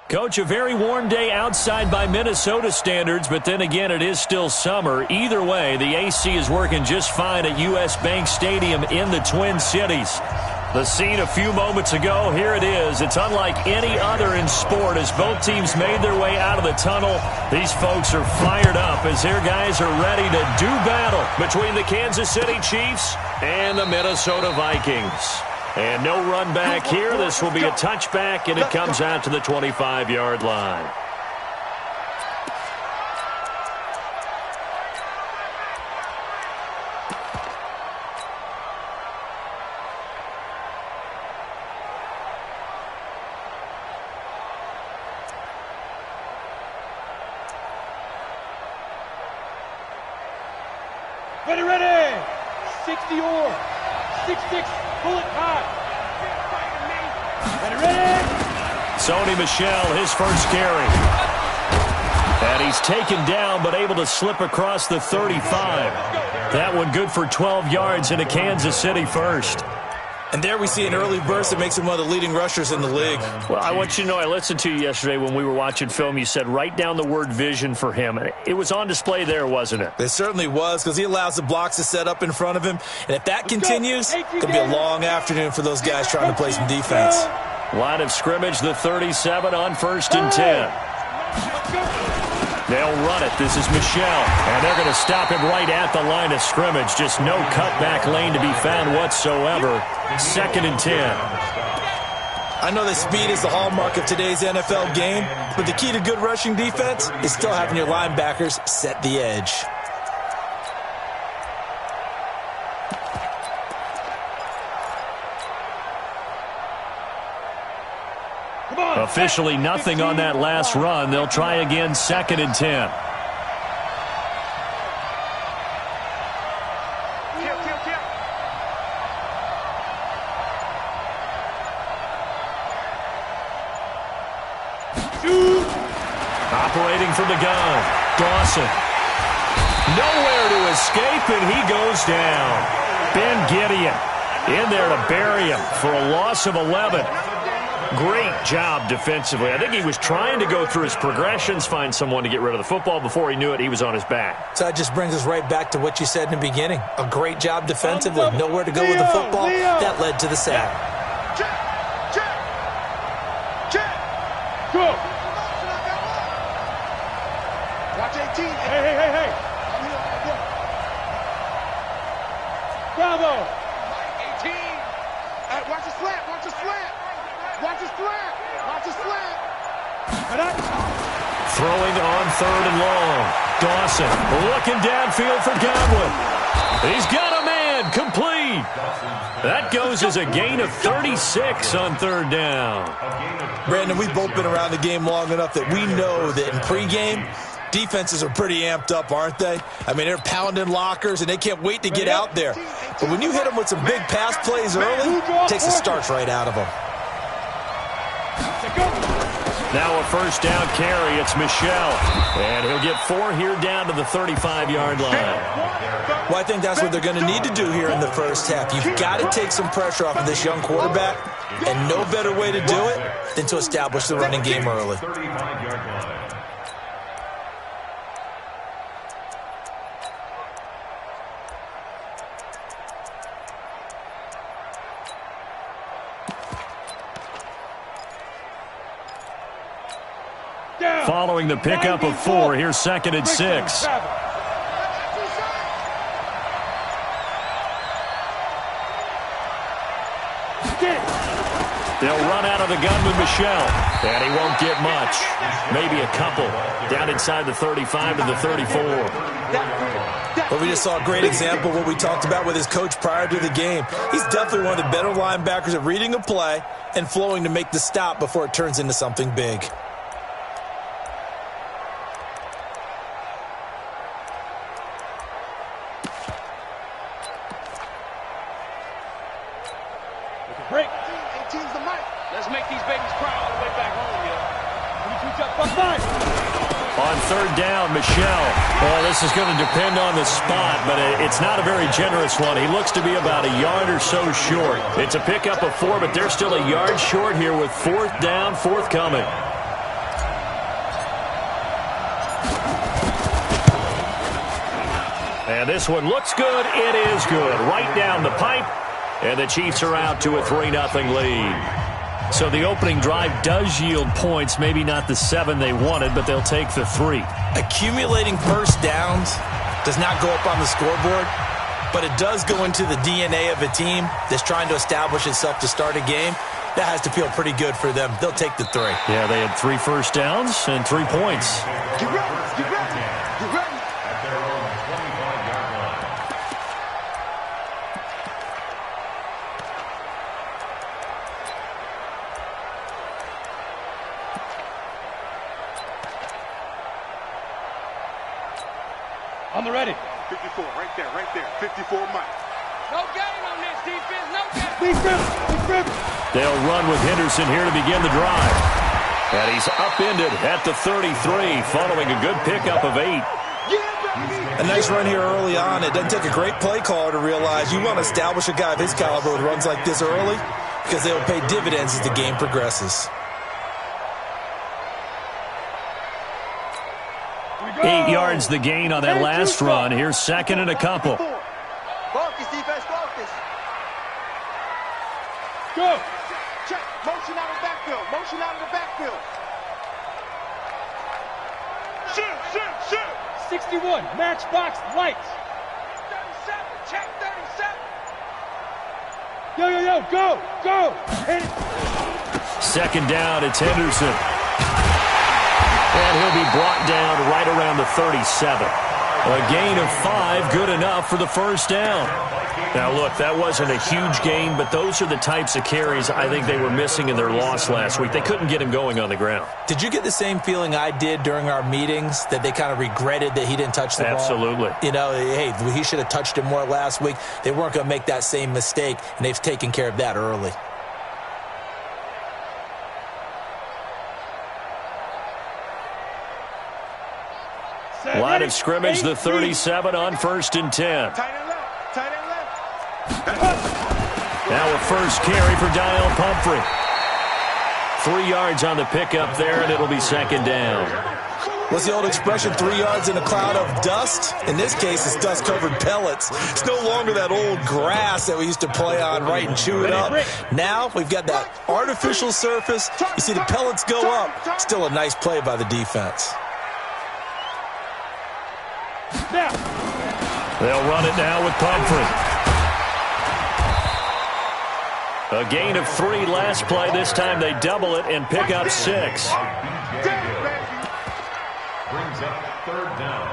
Coach, a very warm day outside by Minnesota standards, but then again, it is still summer. Either way, the AC is working just fine at U.S. Bank Stadium in the Twin Cities. The scene a few moments ago, here it is. It's unlike any other in sport as both teams made their way out of the tunnel. These folks are fired up as their guys are ready to do battle between the Kansas City Chiefs and the Minnesota Vikings. And no run back here. This will be a touchback, and it comes out to the 25-yard line. Ready, 60 or 66. Bullet hot. Ready. Sony Michel, his first carry. And he's taken down, but able to slip across the 35. That one good for 12 yards into Kansas City first. And there we see an early burst that makes him one of the leading rushers in the league. Well, I want you to know, I listened to you yesterday when we were watching film. You said write down the word vision for him. It was on display there, wasn't it? It certainly was, because he allows the blocks to set up in front of him. And if that continues, it could be a long afternoon for those guys trying to play some defense. Line of scrimmage, the 37 on 1st and 10. They'll run it. This is Michel. And they're going to stop him right at the line of scrimmage. Just no cutback lane to be found whatsoever. 2nd and 10. I know that speed is the hallmark of today's NFL game, but the key to good rushing defense is still having your linebackers set the edge. Officially nothing on that last run. They'll try again, 2nd and 10. Operating from the gun, Dawson. Nowhere to escape, and he goes down. Ben Gideon in there to bury him for a loss of 11. Great job defensively. I think he was trying to go through his progressions, find someone to get rid of the football. Before he knew it, he was on his back. So that just brings us right back to what you said in the beginning. A great job defensively. Nowhere to go with the football. That led to the sack. Go. Watch 18. Hey. Bravo. 18. Watch the slant. Watch the slant. Watch his slant. Watch his slant. Throwing on 3rd and long. Dawson looking downfield for Godwin. He's got a man. Complete. That goes as a gain of 36 on 3rd down. Brandon, we've both been around the game long enough that we know that in pregame, defenses are pretty amped up, aren't they? I mean, they're pounding lockers, and they can't wait to get out there. But when you hit them with some big pass plays early, it takes the starch right out of them. Now a 1st down carry. It's Michel. And he'll get 4 here down to the 35-yard line. Well, I think that's what they're going to need to do here in the first half. You've got to take some pressure off of this young quarterback, and no better way to do it than to establish the running game early. Following the pickup of 4, here's 2nd and 6. They'll run out of the gun with Michel, and he won't get much. Maybe a couple. Down inside the 35 to the 34. But we just saw a great example of what we talked about with his coach prior to the game. He's definitely one of the better linebackers at reading a play and flowing to make the stop before it turns into something big. Break. 18's the mic. Let's make these babies cry all the way back home, On 3rd down, Michel. Well, this is going to depend on the spot, but it's not a very generous one. He looks to be about a yard or so short. It's a pickup of 4, but they're still a yard short here with 4th down, forthcoming. And this one looks good. It is good. Right down the pipe. And the Chiefs are out to a 3-0 lead. So the opening drive does yield points. Maybe not the 7 they wanted, but they'll take the 3. Accumulating first downs does not go up on the scoreboard, but it does go into the DNA of a team that's trying to establish itself to start a game. That has to feel pretty good for them. They'll take the 3. Yeah, they had 3 first downs and 3 points. Get ready, get ready, get ready. On the ready. 54, right there, 54 Mike. No gain on this defense, no gain. They'll run with Henderson here to begin the drive. And he's upended at the 33, following a good pickup of 8. A nice run here early on. It doesn't take a great play caller to realize you want to establish a guy of his caliber with runs like this early, because they will pay dividends as the game progresses. 8 yards the gain on that last run. Here's second and a couple. Focus, defense, focus. Go. Check, motion out of the backfield, motion out of the backfield. Shoot. 61, matchbox lights. 37, check 37. Yo, go. Hit it. Second down, it's Henderson. And he'll be brought down right around the 37. A gain of 5, good enough for the first down. Now, look, that wasn't a huge gain, but those are the types of carries I think they were missing in their loss last week. They couldn't get him going on the ground. Did you get the same feeling I did during our meetings, that they kind of regretted that he didn't touch the ball? Absolutely. You know, hey, he should have touched it more last week. They weren't going to make that same mistake, and they've taken care of that early. Line of scrimmage, the 37 on 1st and 10. Tight end left. Now a first carry for Dial Pumphrey. 3 yards on the pickup there, and it'll be second down. What's the old expression, 3 yards in a cloud of dust? In this case, it's dust-covered pellets. It's no longer that old grass that we used to play on, right, and chew it up. Now we've got that artificial surface. You see the pellets go up. Still a nice play by the defense. Now. They'll run it now with Pumphrey. A gain of 3 last play. This time they double it and pick up 6. Brings up third down.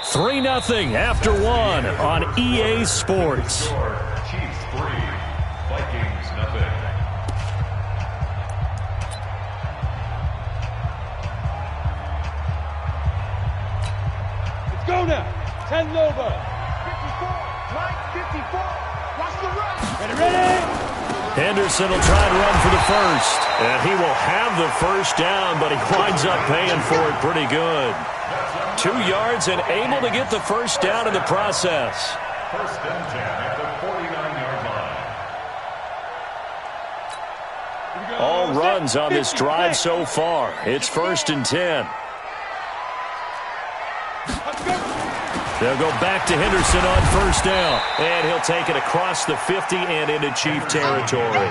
3-0 after 1 on EA Sports. Chiefs 3, Vikings nothing. Let's go now. 10 Nova. 54, Mike, 54. Watch the run. Ready. Henderson will try to run for the first. And he will have the first down, but he winds up paying for it pretty good. 2 yards and able to get the first down in the process. First and 10 at the 49-yard line. All runs on this drive so far. It's 1st and 10. They'll go back to Henderson on first down. And he'll take it across the 50 and into Chief territory.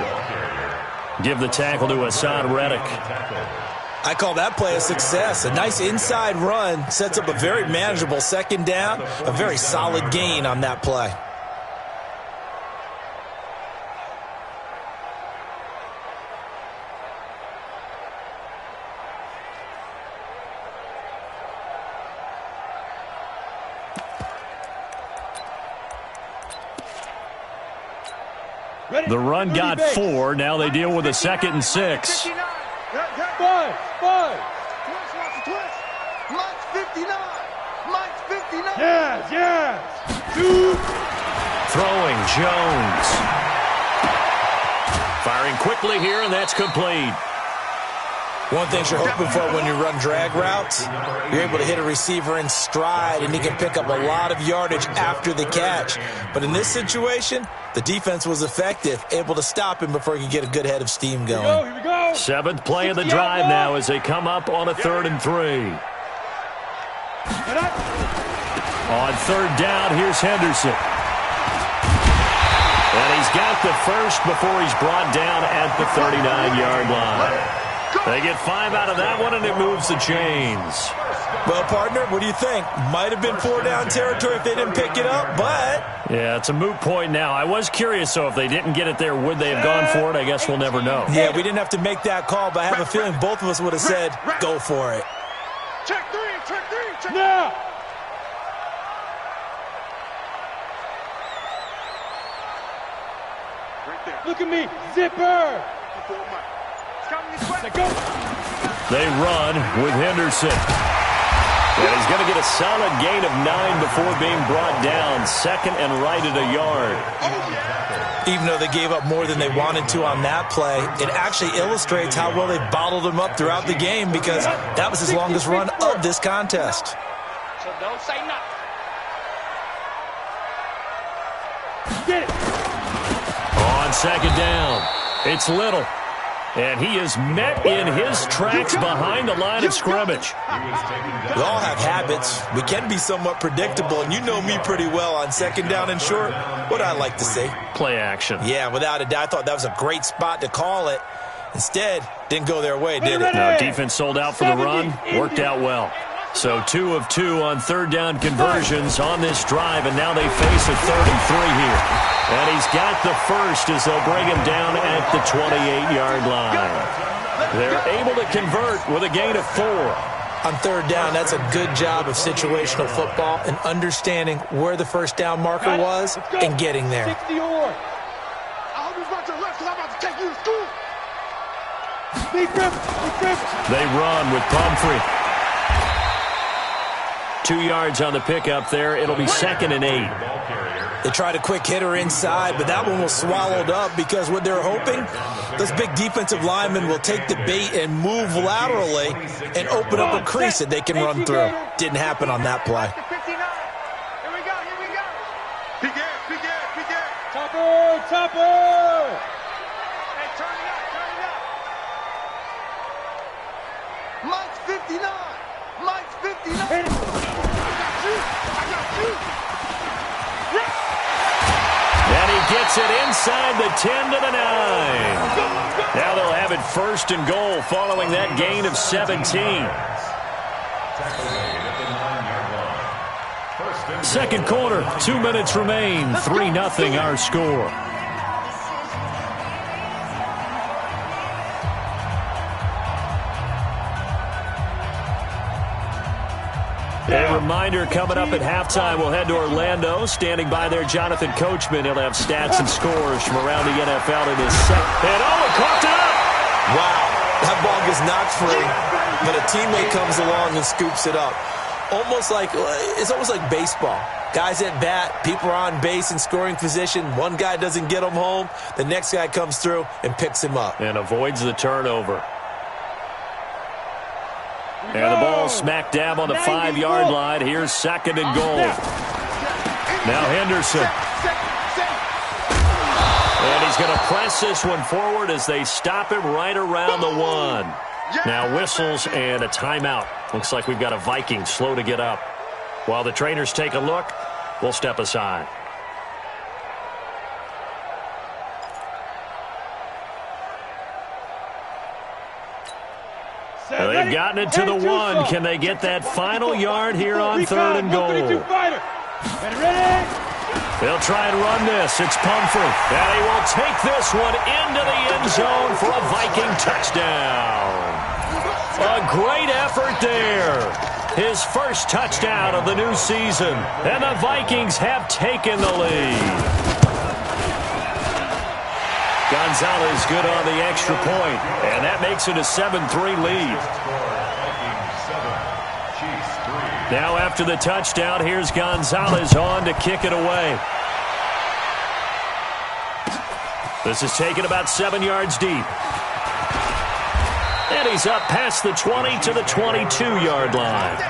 Give the tackle to Hassan Reddick. I call that play a success. A nice inside run sets up a very manageable second down. A very solid gain on that play. The run got 4. Now they deal with a 2nd and 6. 59. Five. Twist. Mike's 59. Mike's 59. Yes. 2. Throwing Jones. Firing quickly here, and that's complete. One thing you're hoping for when you run drag routes, you're able to hit a receiver in stride, and he can pick up a lot of yardage after the catch. But in this situation, the defense was effective, able to stop him before he could get a good head of steam going. Here we go. 7th play of the drive now as they come up on a 3rd and 3. On third down, here's Henderson. And he's got the first before he's brought down at the 39-yard line. They get 5 out of that one, and it moves the chains. Well, partner, what do you think? Might have been 4-down territory if they didn't pick it up, but... Yeah, it's a moot point now. I was curious, so if they didn't get it there, would they have gone for it? I guess we'll never know. Yeah, we didn't have to make that call, but I have a feeling both of us would have said, go for it. Check three, check. Now. Right there. Look at me. Zipper. Let's go. They run with Henderson. And he's going to get a solid gain of 9 before being brought down. Second and right at a yard. Even though they gave up more than they wanted to on that play, it actually illustrates how well they bottled him up throughout the game because that was his longest run of this contest. So don't say nothing. Get it. On second down, it's Little. And he is met in his tracks behind the line of scrimmage. We all have habits. We can be somewhat predictable, and you know me pretty well on second down and short. What I like to say? Play action. Yeah, without a doubt, I thought that was a great spot to call it. Instead, didn't go their way, did it? No, defense sold out for the run. Worked out well. So 2 of 2 on third down conversions on this drive, and now they face a 3rd and 3 here. And he's got the first as they'll bring him down at the 28-yard line. They're able to convert with a gain of 4. On third down, that's a good job of situational football and understanding where the first down marker was and getting there. 60 or. I hope you brought your left because I'm about to take you to school. They run with Pumphrey. 2 yards on the pickup there. It'll be 2nd and 8. They tried a quick hitter inside, but that one was swallowed up because what they're hoping, those big defensive linemen will take the bait and move laterally and open up a crease that they can run through. Didn't happen on that play. Here we go. Big ass. Topper. Hey, turn it up. Mike's 59. Mike's 59. Hit it. I got you. And he gets it inside the 10 to the 9. Now they'll have it 1st and goal following that gain of 17. Second quarter, 2 minutes remain. 3-0 our score. A reminder, coming up at halftime, we'll head to Orlando. Standing by there, Jonathan Coachman. He'll have stats and scores from around the NFL in his set. And caught it up! Wow, that ball gets knocked free, but a teammate comes along and scoops it up. It's almost like baseball. Guys at bat, people are on base in scoring position. One guy doesn't get him home. The next guy comes through and picks him up. And avoids the turnover. And the ball smack dab on the 5-yard line. Here's 2nd and goal. Now Henderson. And he's going to press this one forward as they stop him right around the 1. Now whistles and a timeout. Looks like we've got a Viking slow to get up. While the trainers take a look, we'll step aside. They've gotten it to the 1. Can they get that final yard here on 3rd and goal? They'll try and run this. It's Pumphrey. And he will take this one into the end zone for a Viking touchdown. A great effort there. His first touchdown of the new season. And the Vikings have taken the lead. Gonzalez good on the extra point, and that makes it a 7-3 lead. Now after the touchdown, here's Gonzalez on to kick it away. This is taken about 7 yards deep. And he's up past the 20 to the 22-yard line.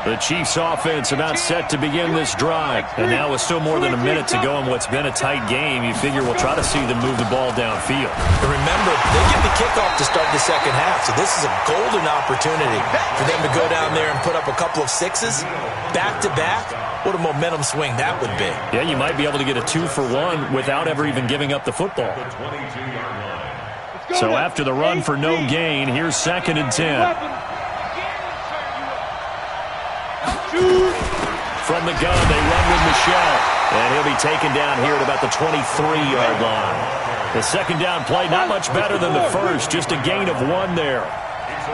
The Chiefs offense about set to begin this drive. And now with still more than a minute to go in what's been a tight game, you figure we'll try to see them move the ball downfield. And remember, they get the kickoff to start the second half, so this is a golden opportunity for them to go down there and put up a couple of sixes back-to-back. What a momentum swing that would be. Yeah, you might be able to get a 2-for-1 without ever even giving up the football. So after the run for no gain, here's 2nd and 10. From the gun, they run with Michelle. And he'll be taken down here at about the 23-yard line. The second down play, not much better than the first. Just a gain of 1 there.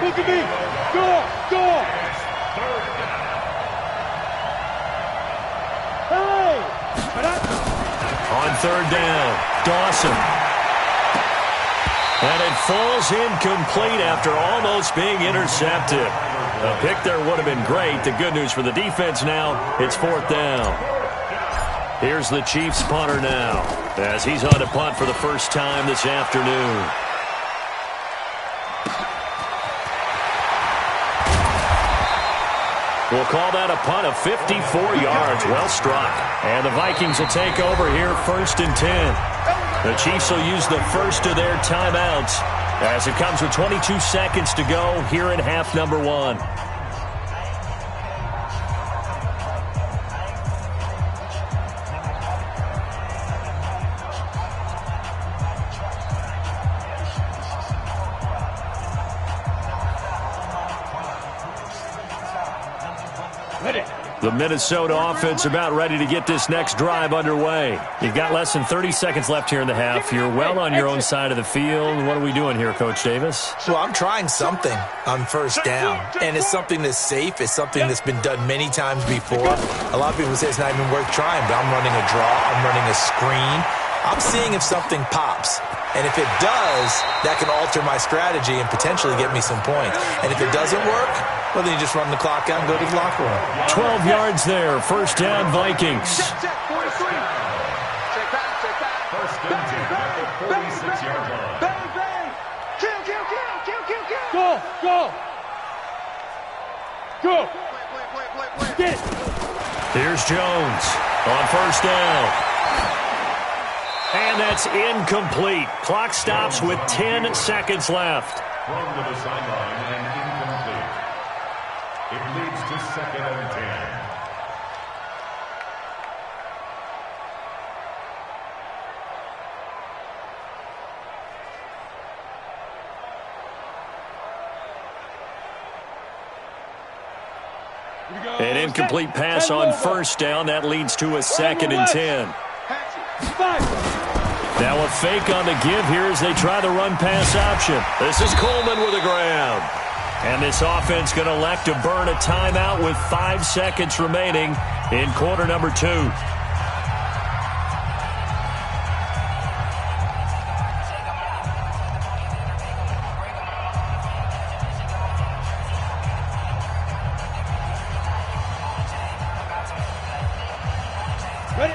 Look at me. Go. Hey. On 3rd down, Dawson. And it falls incomplete after almost being intercepted. A pick there would have been great. The good news for the defense now, it's 4th down. Here's the Chiefs punter now, as he's on to punt for the first time this afternoon. We'll call that a punt of 54 yards. Well struck. And the Vikings will take over here 1st and 10. The Chiefs will use the first of their timeouts as it comes with 22 seconds to go here in half number 1. The Minnesota offense about ready to get this next drive underway. You've got less than 30 seconds left here in the half. You're well on your own side of the field. What are we doing here, Coach Davis? Well, I'm trying something on 1st down, and it's something that's safe. It's something that's been done many times before. A lot of people say it's not even worth trying, but I'm running a draw. I'm running a screen. I'm seeing if something pops. And if it does, that can alter my strategy and potentially get me some points. And if it doesn't work, well, then you just run the clock out and go to the locker room. 12 yards there. 1st down, Vikings. Check, 43. Check back. 1st and 10 at the 46-yard line. Bang. Kill. Go. Play. Get. Here's Jones on 1st down. And that's incomplete. Clock stops with 10 seconds left. Thrown to the sideline and incomplete. It leads to 2nd and 10. An incomplete pass on 1st down. That leads to a 2nd and 10. Now a fake on the give here as they try the run-pass option. This is Coleman with a grab. And this offense going to elect to burn a timeout with 5 seconds remaining in quarter number 2.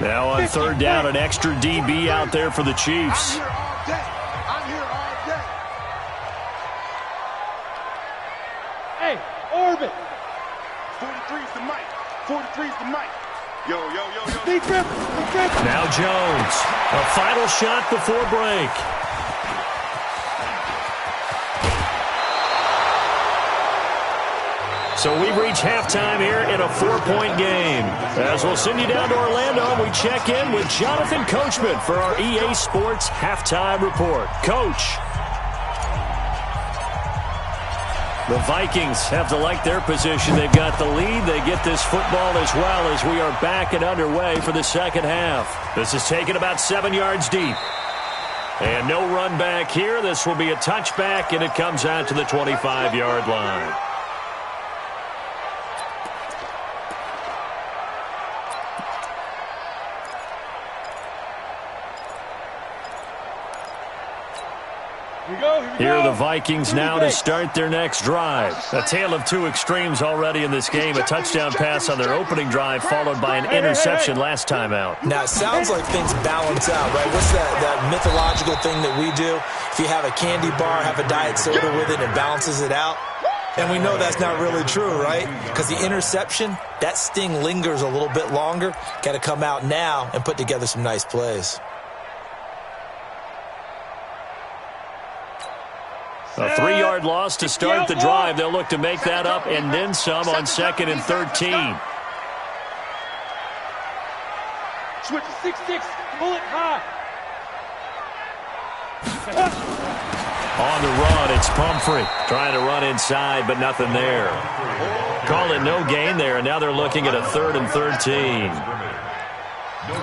Now on 3rd down, an extra DB out there for the Chiefs. I'm here all day. Hey, Orbit. 43's the mic. 43's the mic. Yo. Deep grip. Now Jones. A final shot before break. So we've reached halftime here in a 4-point game. As we'll send you down to Orlando, we check in with Jonathan Coachman for our EA Sports Halftime Report. Coach. The Vikings have to like their position. They've got the lead. They get this football as well as we are back and underway for the second half. This is taken about 7 yards deep. And no run back here. This will be a touchback, and it comes out to the 25-yard line. Here are the Vikings now to start their next drive. A tale of two extremes already in this game. A touchdown pass on their opening drive followed by an interception last time out. Now, it sounds like things balance out, right? What's that mythological thing that we do? If you have a candy bar, have a diet soda with it, it balances it out. And we know that's not really true, right? Because the interception, that sting lingers a little bit longer. Got to come out now and put together some nice plays. A 3-yard loss to start the drive. They'll look to make that up and then some on 2nd and 13. Switch to 6-6. Pull it high. On the run, it's Pumphrey trying to run inside, but nothing there. Call it no gain there, and now they're looking at a 3rd and 13.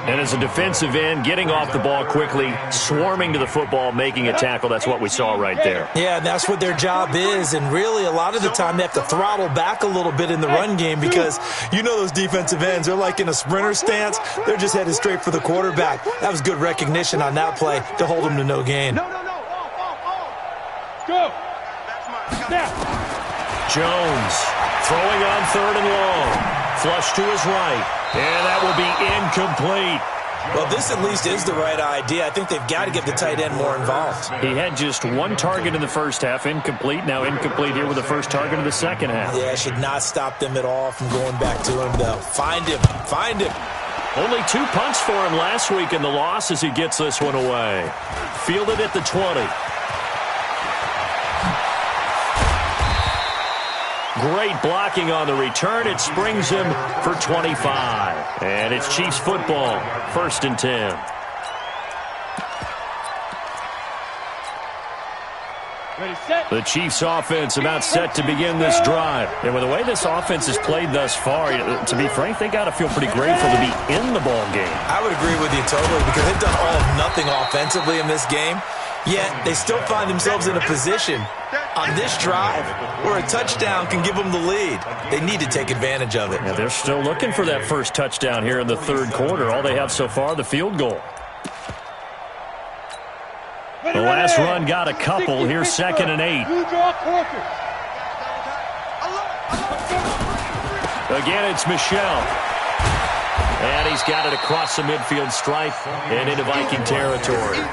And as a defensive end, getting off the ball quickly, swarming to the football, making a tackle, that's what we saw right there. Yeah, and that's what their job is, and really a lot of the time they have to throttle back a little bit in the run game because you know those defensive ends, they're like in a sprinter stance. They're just headed straight for the quarterback. That was good recognition on that play to hold them to no gain. No. Go. Snap. Jones throwing on 3rd and long. Flush to his right, and that will be incomplete. Well, this at least is the right idea. I think they've got to get the tight end more involved. He had just 1 target in the first half, incomplete. Now incomplete here with the first target of the second half. Yeah, it should not stop them at all from going back to him, though. Find him. Only 2 punts for him last week in the loss as he gets this one away. Fielded at the 20. Great blocking on the return. It springs him for 25. And it's Chiefs football, 1st and 10. Ready, set. The Chiefs offense about set to begin this drive. And with the way this offense has played thus far, to be frank, they got to feel pretty grateful to be in the ball game. I would agree with you totally because they've done all of nothing offensively in this game. Yet they still find themselves in a position on this drive where a touchdown can give them the lead. They need to take advantage of it. Yeah, they're still looking for that first touchdown here in the 3rd quarter. All they have so far, the field goal. The last run got a couple. Here's 2nd and 8. Again, it's Michel. And he's got it across the midfield stripe and into Viking territory.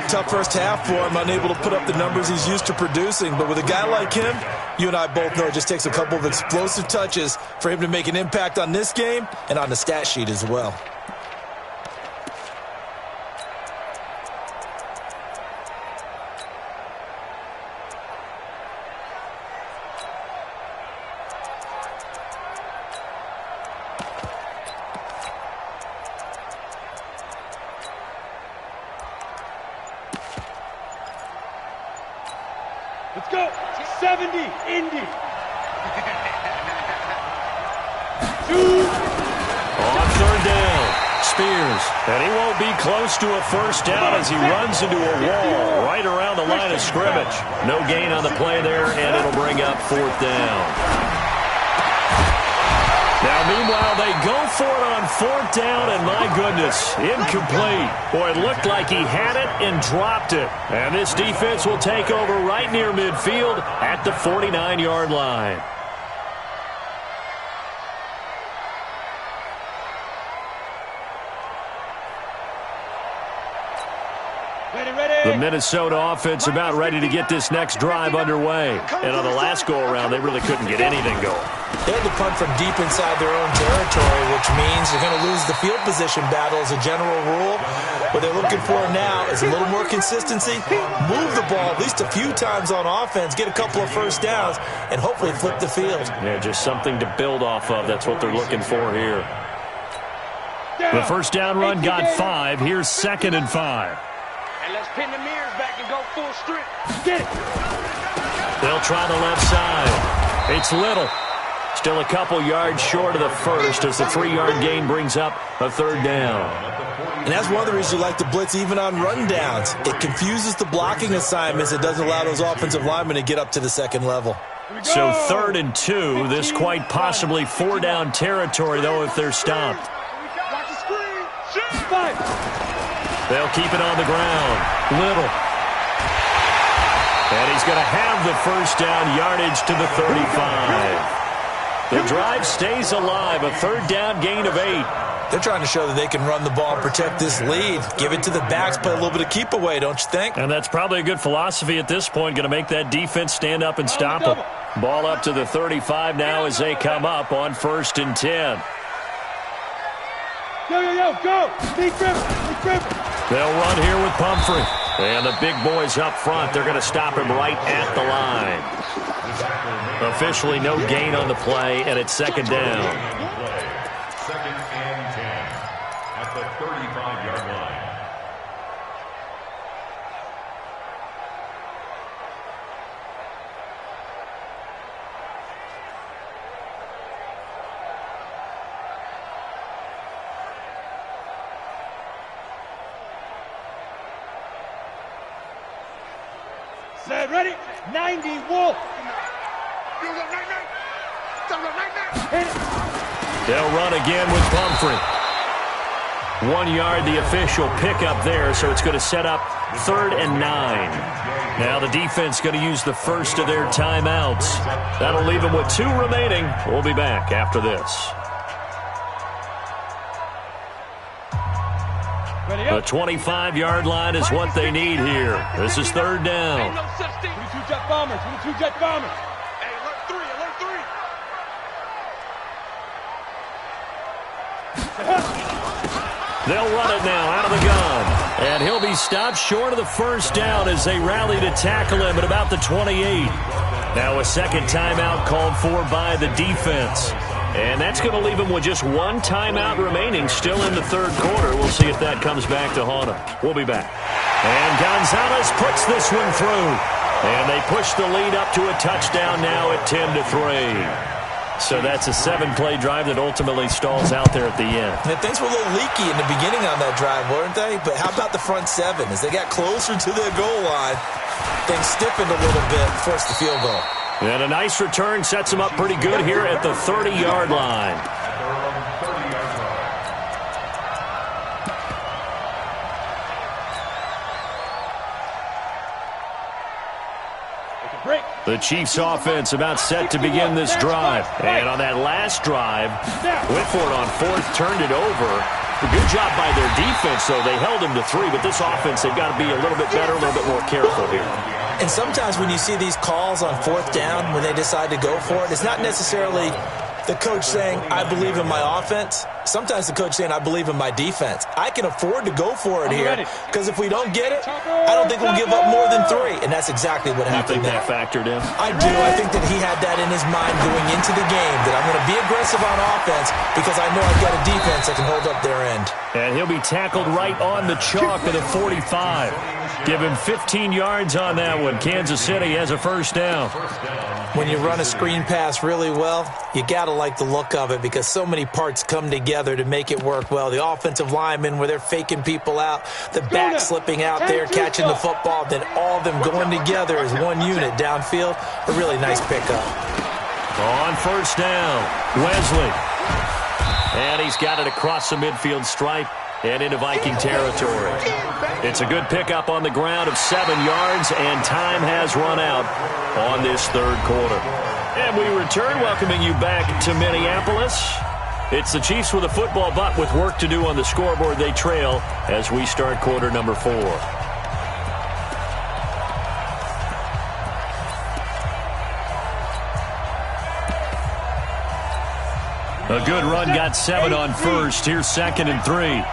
Tough first half for him, unable to put up the numbers he's used to producing. But with a guy like him, you and I both know it just takes a couple of explosive touches for him to make an impact on this game and on the stat sheet as well. Let's go. 70, Indy. 2. On 3rd down, Spears. And he won't be close to a first down as he runs into a wall right around the line of scrimmage. No gain on the play there, and it'll bring up 4th down. Now, meanwhile, they go for it on 4th down, and my goodness, incomplete. Boy, it looked like he had it and dropped it. And this defense will take over right near midfield at the 49-yard line. The Minnesota offense about ready to get this next drive underway. And on the last go-around, they really couldn't get anything going. They had to punt from deep inside their own territory, which means they're going to lose the field position battle as a general rule. What they're looking for now is a little more consistency, move the ball at least a few times on offense, get a couple of first downs, and hopefully flip the field. Yeah, just something to build off of. That's what they're looking for here. The first down run got 5. Here's 2nd and 5. And let's pin the mirrors back and go full strip. Get it. They'll try the left side. It's Little. Still a couple yards short of the first as the 3-yard gain brings up a 3rd down. And that's one of the reasons you like to blitz even on rundowns. It confuses the blocking assignments. It doesn't allow those offensive linemen to get up to the 2nd level. So 3rd and 2. This quite possibly 4-down territory, though, if they're stopped. Watch the screen. They'll keep it on the ground. Little. And he's going to have the first down, yardage to the 35. The drive stays alive, a 3rd down gain of 8. They're trying to show that they can run the ball and protect this lead. Give it to the backs, play a little bit of keep away, don't you think? And that's probably a good philosophy at this point, going to make that defense stand up and stop them. Ball up to the 35 now as they come up on 1st and 10. Go. Big Griffin. They'll run here with Pumphrey. And the big boys up front, they're going to stop him right at the line. Officially no gain on the play, and it's 2nd down. 2nd and 10 at the 35-yard line. Set, ready? 90, Wolf. They'll run again with Pumphrey. 1 yard, the official pickup there, so it's going to set up 3rd and 9. Now the defense going to use the first of their timeouts. That'll leave them with 2 remaining. We'll be back after this. The 25-yard line is what they need here. This is 3rd down. 22 jet bombers. Hey, alert 3. They'll run it now out of the gun. And he'll be stopped short of the 1st down as they rally to tackle him at about the 28. Now a 2nd timeout called for by the defense. And that's going to leave him with just 1 timeout remaining still in the 3rd quarter. We'll see if that comes back to haunt him. We'll be back. And Gonzalez puts this one through. And they push the lead up to a touchdown now at 10-3. So that's a 7-play drive that ultimately stalls out there at the end. And things were a little leaky in the beginning on that drive, weren't they? But how about the front 7? As they got closer to their goal line, things stiffened a little bit, forced the field goal. And a nice return sets them up pretty good here at the 30-yard line. The Chiefs offense about set to begin this drive. And on that last drive, Whitford on 4th turned it over. A good job by their defense, though. They held them to 3, but this offense, they've got to be a little bit better, a little bit more careful here. And sometimes when you see these calls on 4th down, when they decide to go for it, it's not necessarily the coach saying, I believe in my offense. Sometimes the coach saying, I believe in my defense. I can afford to go for it here because if we don't get it, I don't think we'll give up more than 3. And that's exactly what happened there. You think that factored in? I do. I think that he had that in his mind going into the game, that I'm going to be aggressive on offense because I know I've got a defense that can hold up their end. And he'll be tackled right on the chalk at the 45. Give him 15 yards on that one. Kansas City has a 1st down. When you run a screen pass really well, you got to like the look of it because so many parts come together to make it work well. The offensive linemen where they're faking people out, the back slipping out there, catching the football, then all of them going together as one unit downfield. A really nice pickup. On 1st down, Wesley. And he's got it across the midfield stripe and into Viking territory. It's a good pickup on the ground of 7 yards, and time has run out on this 3rd quarter. And we return, welcoming you back to Minneapolis. It's the Chiefs with a football, but with work to do on the scoreboard, they trail as we start quarter number 4. A good run got 7 on 1st. Here's 2nd and 3.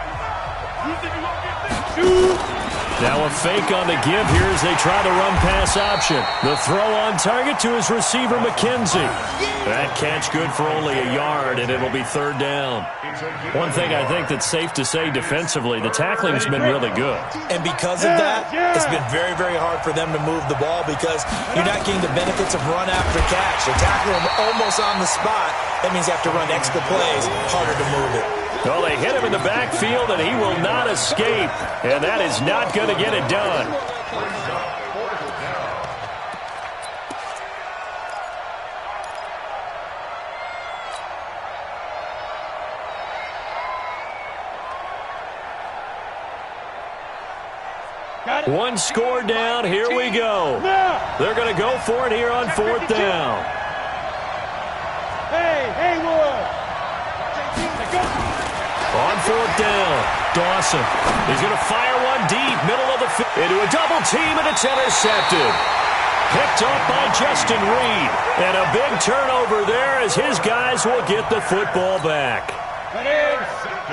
Now a fake on the give here as they try the run-pass option. The throw on target to his receiver, McKenzie. That catch good for only a yard, and it'll be 3rd down. One thing I think that's safe to say defensively, the tackling's been really good. And because of that, it's been very, very hard for them to move the ball because you're not getting the benefits of run after catch. They tackle him almost on the spot. That means you have to run extra plays, harder to move it. Well, they hit him in the backfield, and he will not escape. And that is not going to get it done. One score down. Here we go. They're going to go for it here on 4th down. Hey, Wood. On 4th down, Dawson. He's going to fire one deep, middle of the field, into a double team, and it's intercepted. Picked off by Justin Reed. And a big turnover there as his guys will get the football back.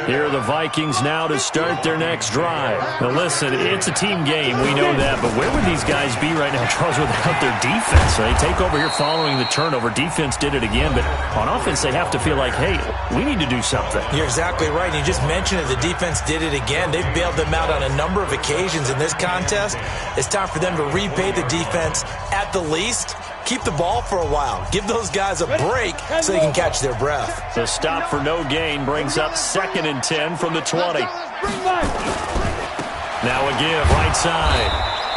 Here are the Vikings now to start their next drive. Now listen, it's a team game, we know that, but where would these guys be right now, Charles, without their defense? They take over here following the turnover. Defense did it again, but on offense they have to feel like, hey, we need to do something. You're exactly right. You just mentioned it. The defense did it again. They've bailed them out on a number of occasions in this contest. It's time for them to repay the defense at the least. Keep the ball for a while. Give those guys a break so they can catch their breath. The stop for no gain brings up 2nd and 10 from the 20. Now a give, right side.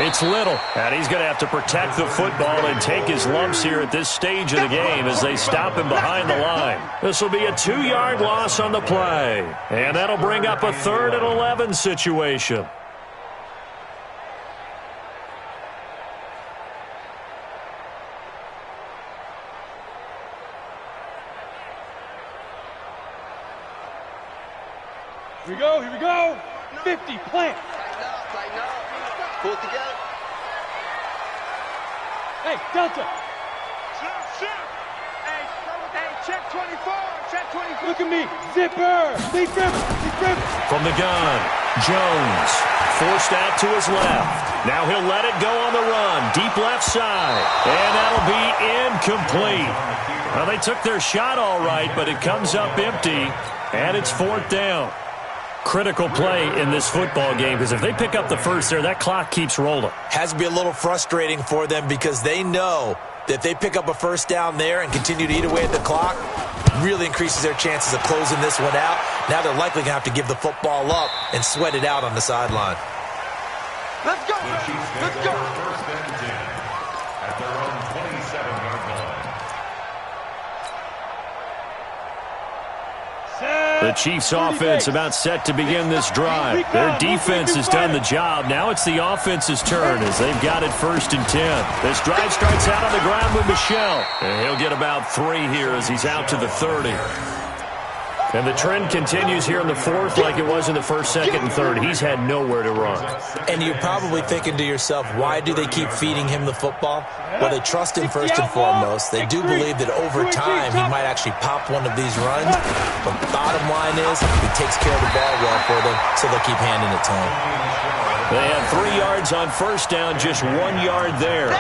It's Little, and he's going to have to protect the football and take his lumps here at this stage of the game as they stop him behind the line. This will be a 2-yard loss on the play, and that'll bring up a 3rd and 11 situation. Here we go, here we go. 50, plant. Tighten up. Pull it together. Hey, Delta. Hey, check 24. Check 24. Look at me. Zipper. Lead grip. From the gun, Jones forced out to his left. Now he'll let it go on the run. Deep left side. And that'll be incomplete. Well, they took their shot all right, but it comes up empty, and it's 4th down. Critical play in this football game because if they pick up the first there, that clock keeps rolling. Has to be a little frustrating for them because they know that if they pick up a first down there and continue to eat away at the clock, really increases their chances of closing this one out. Now they're likely going to have to give the football up and sweat it out on the sideline. Let's go. Let's go. First and 10 at their own 27-yard line. The Chiefs' offense about set to begin this drive. Their defense has done the job. Now it's the offense's turn as they've got it 1st and 10. This drive starts out on the ground with Michel. And he'll get about 3 here as he's out to the 30. And the trend continues here in the 4th like it was in the 1st, 2nd, and 3rd. He's had nowhere to run. And you're probably thinking to yourself, why do they keep feeding him the football? Well, they trust him first and foremost. They do believe that over time he might actually pop one of these runs. But the bottom line is he takes care of the ball well for them, so they'll keep handing it to him. They had 3 yards on first down, just 1 yard there.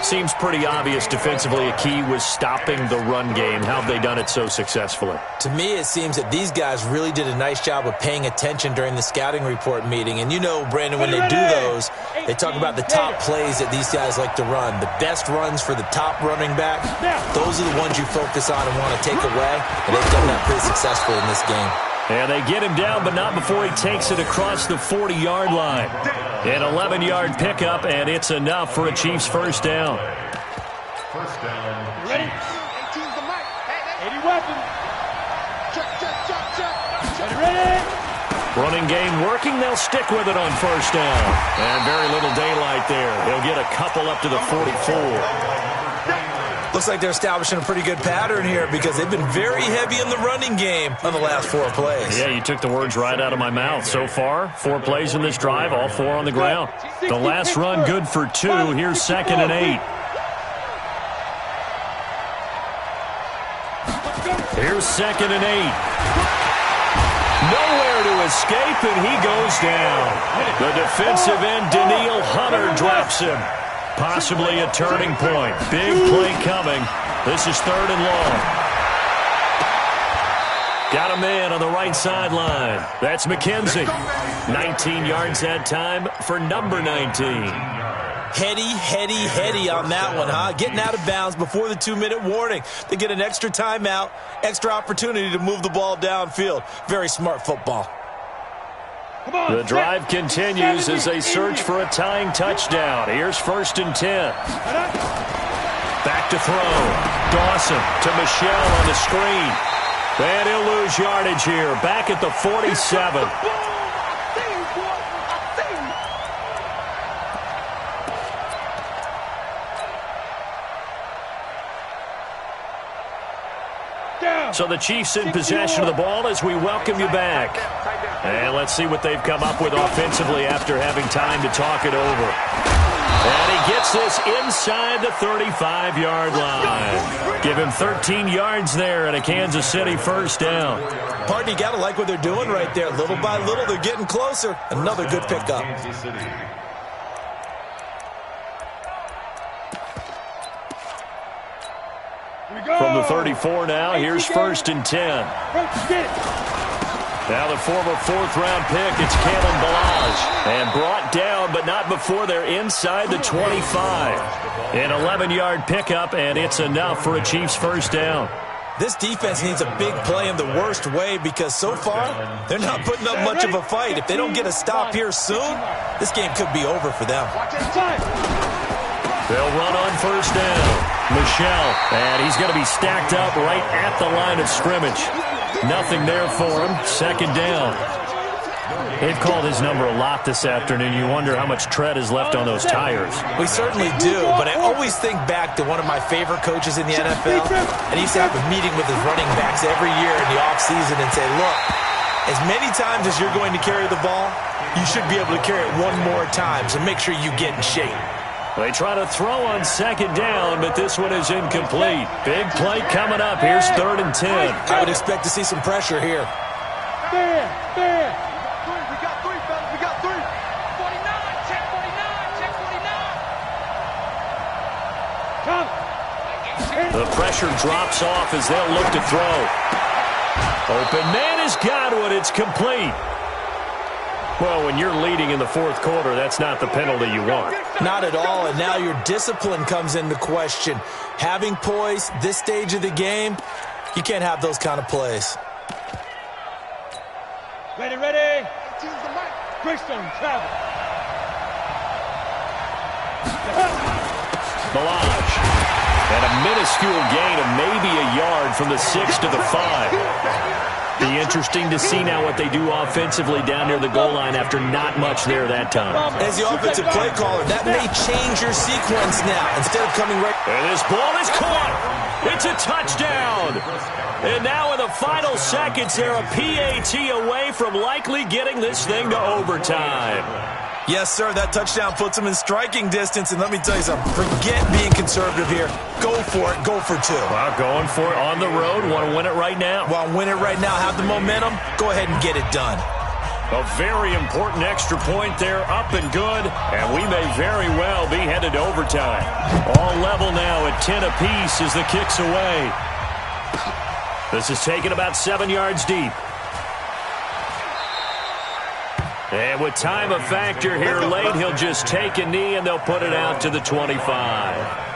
Seems pretty obvious defensively a key was stopping the run game. How have they done it so successfully? To me, it seems that these guys really did a nice job of paying attention during the scouting report meeting. And you know, Brandon, when they do those, they talk about the top plays that these guys like to run. The best runs for the top running back, those are the ones you focus on and want to take away. And they've done that pretty successfully in this game. And they get him down, but not before he takes it across the 40-yard line. An 11-yard pickup, and it's enough for a Chiefs first down. First down. Ready? 18's the mic. 80 weapons. Check. Ready? Running game working, they'll stick with it on first down. And very little daylight there. He'll get a couple up to the 44. Looks like they're establishing a pretty good pattern here because they've been very heavy in the running game on the last 4 plays. Yeah, you took the words right out of my mouth. So far, 4 plays in this drive, all 4 on the ground. The last run good for 2. Here's 2nd and 8. Here's 2nd and 8. Nowhere to escape, and he goes down. The defensive end, Daniil Hunter, drops him. Possibly a turning point. Big play coming. This is 3rd and long. Got a man on the right sideline. That's McKenzie. 19 yards that time for number 19. Heady on that one, huh? Getting out of bounds before the 2-minute warning. They get an extra timeout, extra opportunity to move the ball downfield. Very smart football. The drive continues as they search for a tying touchdown. Here's 1st and 10. Back to throw. Dawson to Michel on the screen. And he'll lose yardage here. Back at the 47. So the Chiefs in possession of the ball as we welcome you back. And let's see what they've come up with offensively after having time to talk it over. And he gets this inside the 35-yard line. Give him 13 yards there and a Kansas City first down. Pardon, you got to like what they're doing right there. Little by little, they're getting closer. Another good pickup. From the 34 now, here's first and 10. Now the former fourth-round pick, it's Kalen Ballage. And brought down, but not before they're inside the 25. An 11-yard pickup, and it's enough for a Chiefs first down. This defense needs a big play in the worst way because so far, they're not putting up much of a fight. If they don't get a stop here soon, this game could be over for them. They'll run on first down. Michelle, and he's going to be stacked up right at the line of scrimmage. Nothing there for him. Second down. They've called his number a lot this afternoon. You wonder how much tread is left on those tires. We certainly do, but I always think back to one of my favorite coaches in the NFL, and he used to have a meeting with his running backs every year in the offseason and say, look, as many times as you're going to carry the ball, you should be able to carry it one more time, so make sure you get in shape. They try to throw on second down, but this one is incomplete. Big play coming up. Here's third and 10. I would expect to see some pressure here. We got three, fellas. We got three. 49, check 49, check 49. The pressure drops off as they'll look to throw. Open man has got it. It's complete. Well, when you're leading in the fourth quarter, that's not the penalty you want. Not at all, and now your discipline comes into question. Having poise this stage of the game, you can't have those kind of plays. Ready. Christian, travel. Ballage. And a minuscule gain of maybe a yard from the 6 to the 5. Be interesting to see now what they do offensively down near the goal line after not much there that time. As the offensive play caller, that may change your sequence now. Instead of coming right... And this ball is caught. It's a touchdown. And now in the final seconds, they're a PAT away from likely getting this thing to overtime. Yes, sir, that touchdown puts them in striking distance. And let me tell you something, forget being conservative here. Go for it, go for two. Well, going for it on the road. Want to win it right now? Well, win it right now, have the momentum. Go ahead and get it done. A very important extra point there, up and good. And we may very well be headed to overtime. All level now at 10 apiece as the kick's away. This is taken about 7 yards deep. And with time a factor here late, he'll just take a knee and they'll put it out to the 25.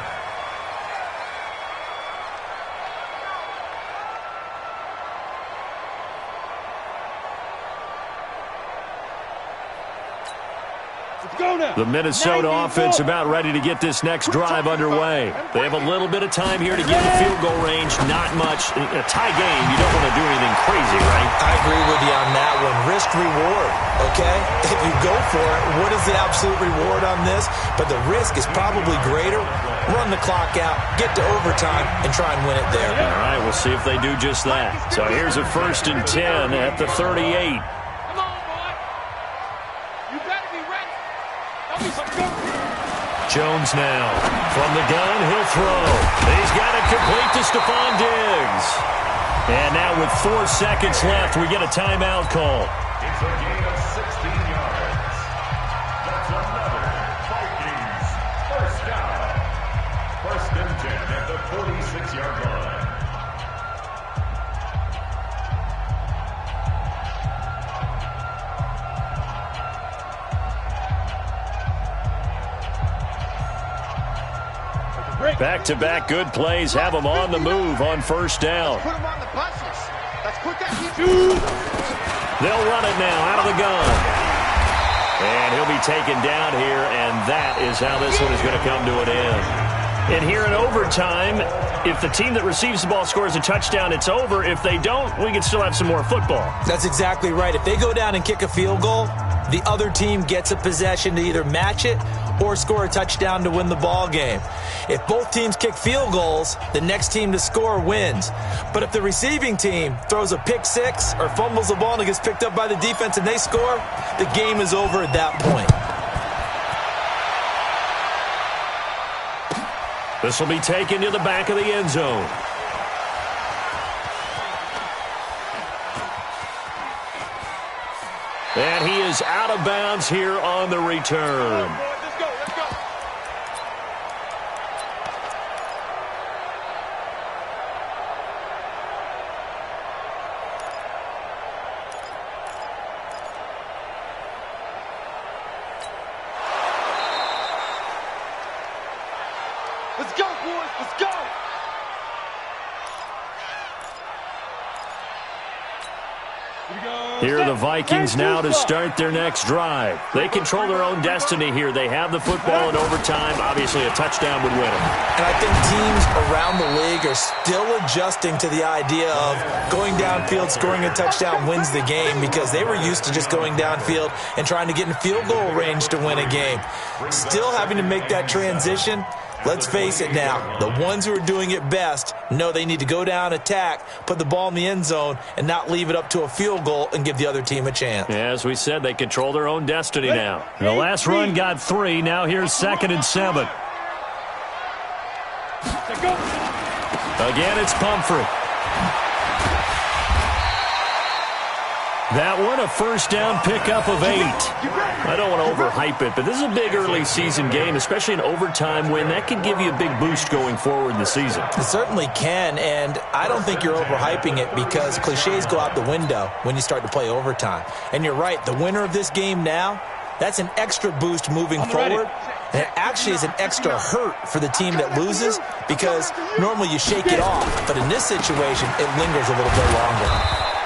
The Minnesota offense about ready to get this next drive underway. They have a little bit of time here to get in field goal range. Not much. A tie game, you don't want to do anything crazy, right? I agree with you on that one. Risk-reward, okay? If you go for it, what is the absolute reward on this? But the risk is probably greater. Run the clock out, get to overtime, and try and win it there. All right, we'll see if they do just that. So here's a first and 10 at the 38. Jones now. From the gun, he'll throw. He's got it complete to Stephon Diggs. And now with 4 seconds left, we get a timeout call. It's a gain of 16 yards. That's another Vikings first down. First and 10 at the 46-yard line. Back-to-back good plays have them on the move on first down. Put him on the buses. Let's put that. They'll run it now out of the gun. And he'll be taken down here, and that is how this one is going to come to an end. And here in overtime, if the team that receives the ball scores a touchdown, it's over. If they don't, we can still have some more football. That's exactly right. If they go down and kick a field goal, the other team gets a possession to either match it or score a touchdown to win the ball game. If both teams kick field goals, the next team to score wins. But if the receiving team throws a pick six or fumbles the ball and it gets picked up by the defense and they score, the game is over at that point. This will be taken to the back of the end zone. And he is out of bounds here on the return. Let's go, let's go. Let's go, boys, let's go. Here are the Vikings now to start their next drive. They control their own destiny here. They have the football in overtime. Obviously, a touchdown would win them. And I think teams around the league are still adjusting to the idea of going downfield, scoring a touchdown wins the game, because they were used to just going downfield and trying to get in field goal range to win a game. Still having to make that transition. Let's face it now, the ones who are doing it best know they need to go down, attack, put the ball in the end zone, and not leave it up to a field goal and give the other team a chance. Yeah, as we said, they control their own destiny now. The last run got 3. Now here's 2nd and 7. Again, it's Pumphrey. That one, a first down pickup of 8. I don't want to overhype it, but this is a big early season game, especially an overtime win. That could give you a big boost going forward in the season. It certainly can, and I don't think you're overhyping it, because cliches go out the window when you start to play overtime. And you're right, the winner of this game now, that's an extra boost moving forward. And it actually is an extra hurt for the team that loses, because normally you shake it off. But in this situation, it lingers a little bit longer.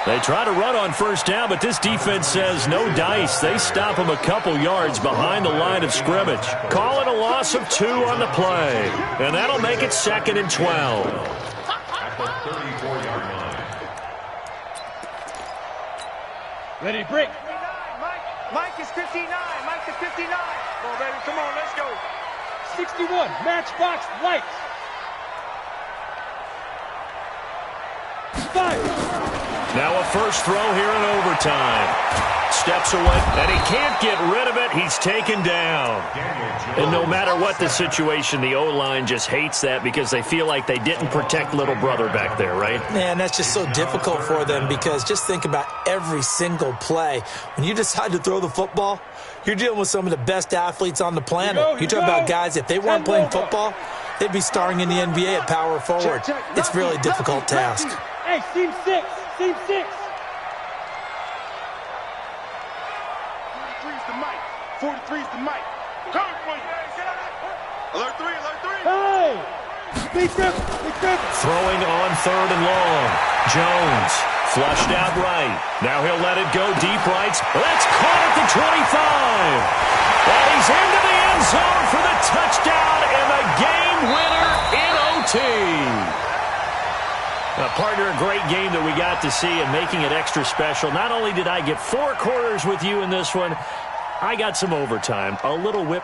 They try to run on first down, but this defense says no dice. They stop them a couple yards behind the line of scrimmage. Call it a loss of 2 on the play. And that'll make it 2nd and 12. At the 34-yard line. Ready, break. Mike is 59. Mike is 59. Come on, baby, come on, let's go. 61, matchbox lights. 5. Now a first throw here in overtime. Steps away, and he can't get rid of it. He's taken down. And no matter what the situation, the O-line just hates that, because they feel like they didn't protect little brother back there, right? Man, that's just so difficult for them, because just think about every single play. When you decide to throw the football, you're dealing with some of the best athletes on the planet. You talk about guys, if they weren't playing football, they'd be starring in the NBA at power forward. It's a really difficult task. Hey, team 6. Team 6. 43's the mic. 43's the mic. Coming for you. Alert 3, alert 3. Hey! Big trip, big trip. Throwing on 3rd and long. Jones flushed out right. Now he'll let it go deep right. That's caught at the 25. And he's into the end zone for the touchdown and the game winner in OT. Partner, a great game that we got to see, and making it extra special. Not only did I get 4 quarters with you in this one, I got some overtime, a little whip.